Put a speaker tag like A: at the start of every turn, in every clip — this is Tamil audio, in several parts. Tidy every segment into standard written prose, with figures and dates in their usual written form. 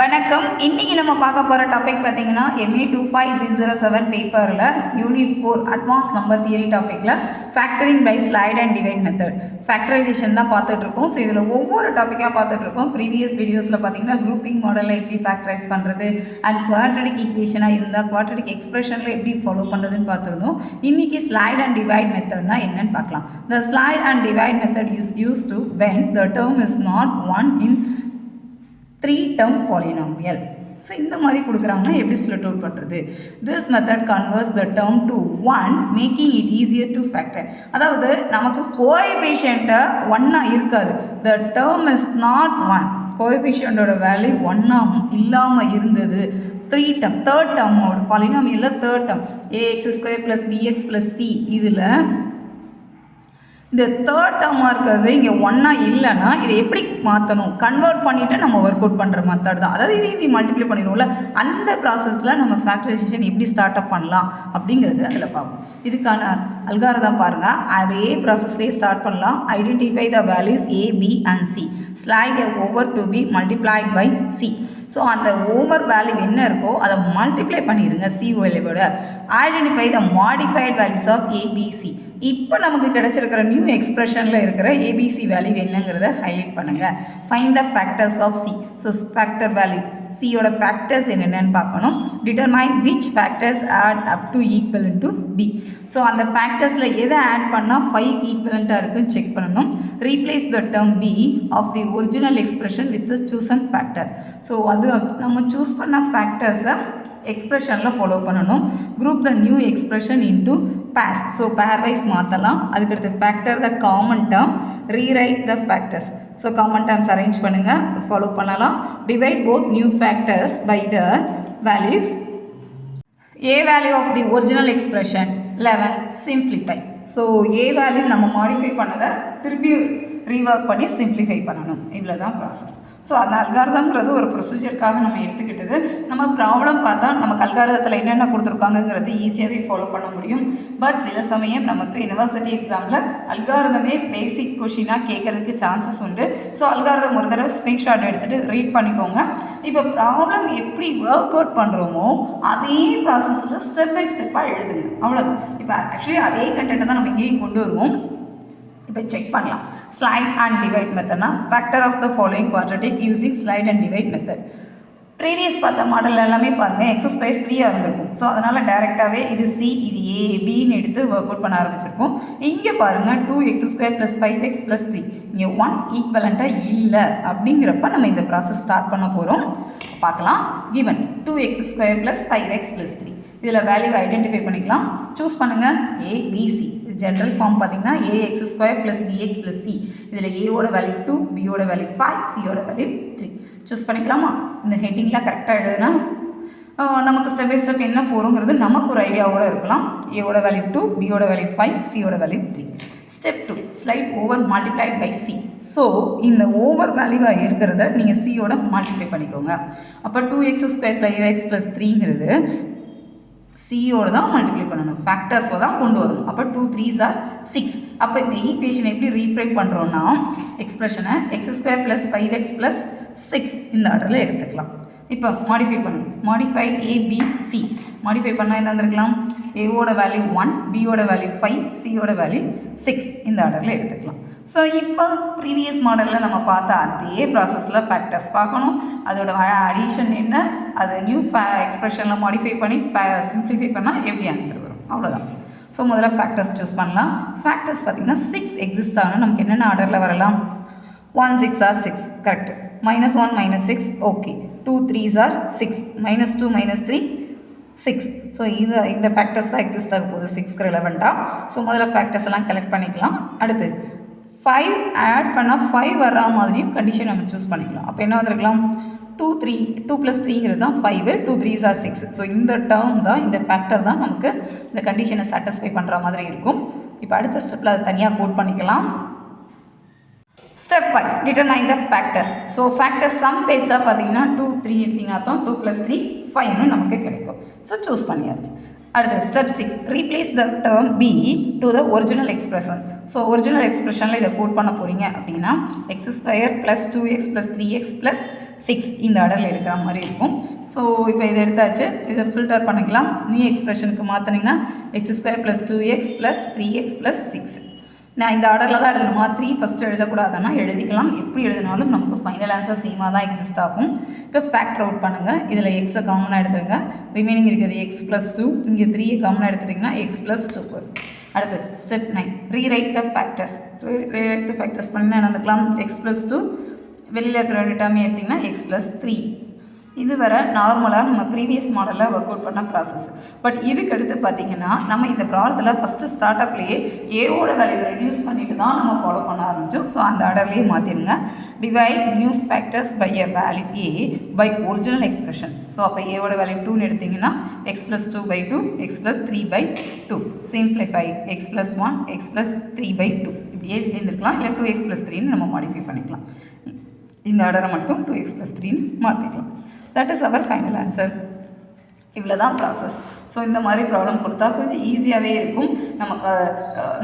A: வணக்கம். இன்னைக்கு நம்ம பார்க்க போகிற டாபிக் பார்த்தீங்கன்னா MA25C07 பேப்பரில் யூனிட் 4 அட்வான்ஸ் நம்பர் தியரி டாப்பிக்கில் factoring by slide and divide method factorisation தான் பார்த்துட்ருக்கோம். ஸோ இதில் ஒவ்வொரு டாப்பிக்காக பார்த்துட்ருக்கோம். ப்ரீவியஸ் வீடியோஸில் பார்த்தீங்கன்னா குரூப்பிங் மாடலில் எப்படி ஃபேக்டரைஸ் பண்ணுறது அண்ட் குவாட்ரடிக் ஈக்குவேஷனாக இருந்தால் குவாட்ரடிக் எக்ஸ்பிரஷனில் எப்படி ஃபாலோ பண்ணுறதுன்னு பார்த்துருந்தோம். இன்றைக்கி ஸ்லைட் அண்ட் டிவைட் மெத்தட்னா என்னன்னு பார்க்கலாம். The slide and divide method is use to when the term is not one in 3-term polynomial. So இந்த மாதிரி கொடுக்குறாங்கன்னா எப்படி ஸ்ப்ளிட் அவுட் பண்ணுறது? This method converts the term to 1 making it easier to factor. அதாவது நமக்கு கோஎஃபிஷியண்ட்டை 1 இருக்காது. த டேர்ம் இஸ் நாட் 1, கோஎஃபிஷியண்டோட வேல்யூ 1 இல்லாமல் இருந்தது. 3-term தேர்ட் டேர்மோட பாலினாமியலில் third term ax² + bx + c இதில் இந்த தேர்ட் டேர்மாக இருக்கிறது இங்கே 1 இல்லைன்னா இதை எப்படி மாற்றணும்? கன்வெர்ட் பண்ணிவிட்டு நம்ம ஒர்க் அவுட் பண்ணுற மெத்தட் தான். அதாவது இது மல்டிப்ளை பண்ணிடுவோம்ல, அந்த ப்ராசஸில் நம்ம ஃபேக்டரைசேஷன் எப்படி ஸ்டார்ட் அப் பண்ணலாம் அப்படிங்கிறது அதில் பார்ப்போம். இதுக்கான அல்காரிதம் பாருங்கள். அதே ப்ராசஸ்லேயே ஸ்டார்ட் பண்ணலாம். Identify the values a, b and c. Slide over to B multiplied by c. So அந்த ஓவர் வேல்யூ என்ன இருக்கோ அதை மல்டிப்ளை பண்ணிடுங்க சி வேல்யூவோட. Identify the modified values of ABC. இப்போ நமக்கு கிடச்சிருக்கிற நியூ எக்ஸ்பிரஷனில் இருக்கிற ஏபிசி வேல்யூ என்னங்கிறத ஹைலைட் பண்ணுங்கள். Find the factors of C. So factor value சியோட ஃபேக்டர்ஸ் என்னென்னு பார்க்கணும். Determine which factors add up to equivalent to B. So அந்த ஃபேக்டர்ஸில் எதை ஆட் பண்ணால் 5 ஈக்குவலண்ட்டாக இருக்குன்னு செக் பண்ணணும். Replace the term B of the original expression with the chosen factor. So அது நம்ம சூஸ் பண்ண ஃபேக்டர்ஸை எக்ஸ்பிரஷனில் ஃபாலோ பண்ணணும். Group the new expression into pairs. So pairwise மாற்றலாம். அதுக்கடுத்து factor the common term, rewrite the factors. So common terms arrange பண்ணுங்கள், ஃபாலோ பண்ணலாம். Divide both new factors by the values. A value of the original expression 11. Simplify. So A value நம்ம மாடிஃபை பண்ணதை திருப்பி ரீவர்க் பண்ணி சிம்ப்ளிஃபை பண்ணணும். இவ்வளோ தான் ப்ராசஸ். ஸோ அந்த அல்காரிதம்ங்கிறது ஒரு ப்ரொசீஜருக்காக நம்ம எடுத்துக்கிட்டது. நம்ம ப்ராப்ளம் பார்த்தா நமக்கு அல்காரிதத்தில் என்னென்ன கொடுத்துருக்காங்கங்கிறது ஈஸியாகவே ஃபாலோ பண்ண முடியும். பட் சில சமயம் நமக்கு யூனிவர்சிட்டி எக்ஸாமில் அல்காரிதமே பேசிக் கொஷினாக கேட்கறதுக்கு சான்சஸ் உண்டு. ஸோ அல்காரிதம் ஒரு தடவை ஸ்க்ரீன்ஷாட் எடுத்துகிட்டு ரீட் பண்ணிக்கோங்க. இப்போ ப்ராப்ளம் எப்படி ஒர்க் அவுட் பண்ணுறோமோ அதே ப்ராசஸில் ஸ்டெப் பை ஸ்டெப்பாக எழுதுங்க. அவ்வளோதான். இப்போ ஆக்சுவலி அதே கண்டென்ட்டை தான் நம்ம இங்கேயும் கொண்டு வருவோம். இப்போ செக் பண்ணலாம். ஸ்லைட் அண்ட் டிவைட் மெத்தட்னா factor of the following quadratic using slide and divide method. Previous பார்த்த மாடல் எல்லாமே பாருங்கள் x² 3 இருந்திருக்கும். ஸோ அதனால் டேரெக்டாகவே இது சி, இது ஏ, பின்னு எடுத்து ஒர்க் அவுட் பண்ண ஆரம்பிச்சிருக்கோம். இங்கே பாருங்கள் 2x² + 5x + 3. இங்கே 1 ஈக்குவலண்ட்டாக இல்லை. அப்படிங்கிறப்ப நம்ம இந்த ப்ராசஸ் ஸ்டார்ட் பண்ண போகிறோம். பார்க்கலாம். Given 2x² + 5x + 3. இதில் வேல்யூ ஐடென்டிஃபை பண்ணிக்கலாம். சூஸ் பண்ணுங்கள் a, b, c. General form பார்த்தீங்கன்னா ax² + bx + c. இதில் ஏவோட வேல்யூ 2, பியோட வேல்யூ 5, சியோட வேல்யூ 3. சூஸ் பண்ணிக்கலாமா? இந்த ஹெட்டிங்லாம் கரெக்டாக எழுதுனா நமக்கு ஸ்டெப் பை ஸ்டெப் என்ன போகிறோங்கிறது நமக்கு ஒரு ஐடியாவோடு இருக்கலாம். ஏவோட வேல்யூ 2, பியோட வேல்யூ 5, சியோட value 3. Step 2 slide over multiplied by C. So இந்த ஓவர் வேல்யூவாக இருக்கிறத நீங்கள் சியோட மல்டிப்ளை பண்ணிக்கோங்க. அப்போ 2x² + 5x + 3ங்கிறது சியோடு தான் மல்டிப்ளை பண்ணணும். ஃபேக்டர்ஸை தான் கொண்டு வரணும். அப்போ 2 3s are 6. அப்போ இந்த ஈக்குவேஷனை எப்படி ரீஃப்ரைட் பண்ணுறோன்னா எக்ஸ்பிரஷனை x² + 5x + 6 இந்த ஆர்டரில் எடுத்துக்கலாம். இப்போ மாடிஃபை பண்ணுங்க. Modify a, b, c. Modify பண்ணால் என்ன வந்துருக்கலாம்? ஏவோட வேல்யூ 1, பியோட வேல்யூ 5, சியோட வேல்யூ 6 இந்த ஆர்டரில் எடுத்துக்கலாம். ஸோ இப்போ ப்ரீவியஸ் மாடலில் நம்ம பார்த்த அதே ப்ராசஸில் ஃபேக்டர்ஸ் பார்க்கணும். அதோட அடிஷன் என்ன, அது நியூ எக்ஸ்பிரஷனில் மாடிஃபை பண்ணி சிம்ப்ளிஃபை பண்ணால் எப்படி ஆன்சர் வரும், அவ்வளோதான். ஸோ முதல்ல ஃபேக்டர்ஸ் சூஸ் பண்ணலாம். ஃபேக்டர்ஸ் பார்த்திங்கன்னா 6 எக்ஸிஸ்ட் ஆனால் நமக்கு என்னென்ன ஆர்டரில் வரலாம்? 1 6 are 6 correct. -1 -6 okay. 2 3s are 6. -2 -3 6. So இந்த ஃபேக்டர்ஸ் தான் எக்ஸிஸ்ட் ஆக போகுது 6க்கு ரெலவெண்ட்டாக. ஸோ முதல்ல ஃபேக்டர்ஸ் எல்லாம் கலெக்ட் பண்ணிக்கலாம். அடுத்து 5 ஆட் பண்ணால் 5 வர்ற மாதிரியும் கண்டிஷன் நம்ம சூஸ் பண்ணிக்கலாம். அப்போ என்ன வந்திருக்கலாம்? 2 + 3ங்கிறது தான் 5, 2 3s are 6. ஸோ இந்த டேர்ம் தான், இந்த ஃபேக்டர் தான் நமக்கு இந்த கண்டிஷனை சாட்டிஸ்ஃபை பண்ணுற மாதிரி இருக்கும். இப்போ அடுத்த ஸ்டெப்பில் அதை தனியாக கோட் பண்ணிக்கலாம். Step 5 determine the factors. So factors sum பேஸாக பார்த்தீங்கன்னா 2 3 எடுத்திங்கன்னா தான் 2 + 3 5ன்னு நமக்கு கிடைக்கும். ஸோ சூஸ் பண்ணியாச்சு. அடுத்து step 6 replace the term b to the original expression. So original எக்ஸ்பிரஷனில் இதை கோட் பண்ண போகிறீங்க அப்படின்னா x² + 2x + 3x + 6 இந்த ஆர்டரில் இருக்கிற மாதிரி இருக்கும். ஸோ இப்போ இதை எடுத்தாச்சு. இதை ஃபில்டர் பண்ணிக்கலாம். நியூ எக்ஸ்பிரஷனுக்கு மாற்றினீங்கன்னா x² + 2x + 3x + 6. நான் இந்த ஆர்டரில் தான் எழுதணுமா, 3 ஃபஸ்ட்டு எழுதக்கூடாதுன்னா எழுதிக்கலாம். எப்படி எழுதினாலும் நமக்கு ஃபைனல் ஆன்சர் சேமாக தான் எக்ஸிஸ்ட் ஆகும். இப்போ ஃபேக்டர் அவுட் பண்ணுங்கள். இதில் எக்ஸை காமனாக எடுத்துருங்க. ரிமைனிங் இருக்கிறது x + 2, இங்கே 3 காமனாக எடுத்துட்டிங்கன்னா x + 2. அடுத்து step 9, rewrite the factors. Rewrite the factors பண்ணால் என்ன நடந்துக்கலாம், x + 2 வெளியில் இருக்கிற ரெண்டு டேர்மே எடுத்திங்கன்னா x + 3. இது வர நார்மலாக நம்ம ப்ரீவியஸ் மாடலில் ஒர்க் அவுட் பண்ண ப்ராசஸ். பட் இதுக்கு அடுத்து பார்த்திங்கன்னா நம்ம இந்த ப்ராப்ளத்தில் ஃபஸ்ட்டு ஸ்டார்ட் அப்லேயே ஏவோட வேல்யூவை ரெடியூஸ் பண்ணிட்டு தான் நம்ம ஃபாலோ பண்ண ஆரம்பித்தோம். ஸோ அந்த ஆர்டர்லேயே மாற்றிடுங்க. Divide new factors by A value A by original expression. So அப்போ ஏவோட வேல்யூ 2ன்னு எடுத்திங்கன்னா x + 2/2 x + 3/2. Simplify x + 1 x + 3/2 இப்படியே இருந்திருக்கலாம். இல்லை 2x + 3ன்னு நம்ம மாடிஃபை பண்ணிக்கலாம். இந்த ஆர்டரை மட்டும் 2x + 3ன்னு மாற்றிக்கலாம். That is our final answer. இவ்வளோ தான் ப்ராசஸ். ஸோ இந்த மாதிரி ப்ராப்ளம் கொடுத்தா கொஞ்சம் ஈஸியாகவே இருக்கும். நமக்கு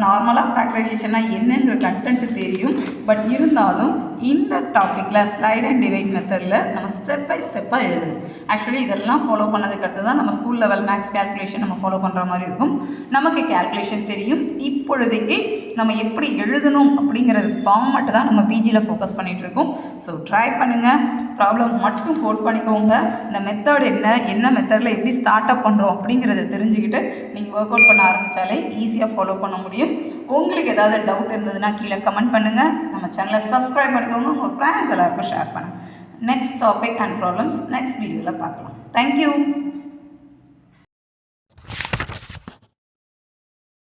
A: நார்மலாக ஃபேக்டரைசேஷன்னா என்னங்கிற கண்டென்ட்டு தெரியும். பட் இருந்தாலும் இந்த டாப்பிக்கில் ஸ்லைட் அண்ட் டிவைட் மெத்தடில் நம்ம ஸ்டெப் பை ஸ்டெப்பாக எழுதணும். ஆக்சுவலி இதெல்லாம் ஃபாலோ பண்ணதுக்கு அடுத்து தான் நம்ம ஸ்கூல் லெவல் மேக்ஸ் கேல்குலேஷன் நம்ம ஃபாலோ பண்ணுற மாதிரி இருக்கும். நமக்கு கேல்குலேஷன் தெரியும். இப்பொழுதைக்கு நம்ம எப்படி எழுதணும் அப்படிங்கிறது ஃபார்மேட்டு தான் நம்ம பிஜியில் ஃபோக்கஸ் பண்ணிகிட்ருக்கோம். ஸோ ட்ரை பண்ணுங்கள். ப்ராப்ளம் மட்டும் கோட் பண்ணிக்கோங்க. இந்த மெத்தட் என்ன மெத்தடில் எப்படி ஸ்டார்ட் அப் பண்ணுறோம் அப்படிங்கிறத தெரிஞ்சுக்கிட்டு நீங்கள் ஒர்க் அவுட் பண்ண ஆரம்பித்தாலே ஈஸியாக ஃபாலோ பண்ண முடியும். உங்களுக்கு ஏதாவது டவுட் இருந்ததுன்னா கீழே கமெண்ட் பண்ணுங்கள். நம்ம சேனலை சப்ஸ்கிரைப் பண்ணிக்கோங்க. உங்கள் ஃப்ரெண்ட்ஸ் எல்லாருக்கும் ஷேர் பண்ணுங்கள். Next topic and problems next வீடியோவில் பார்க்கலாம். தேங்க்யூ.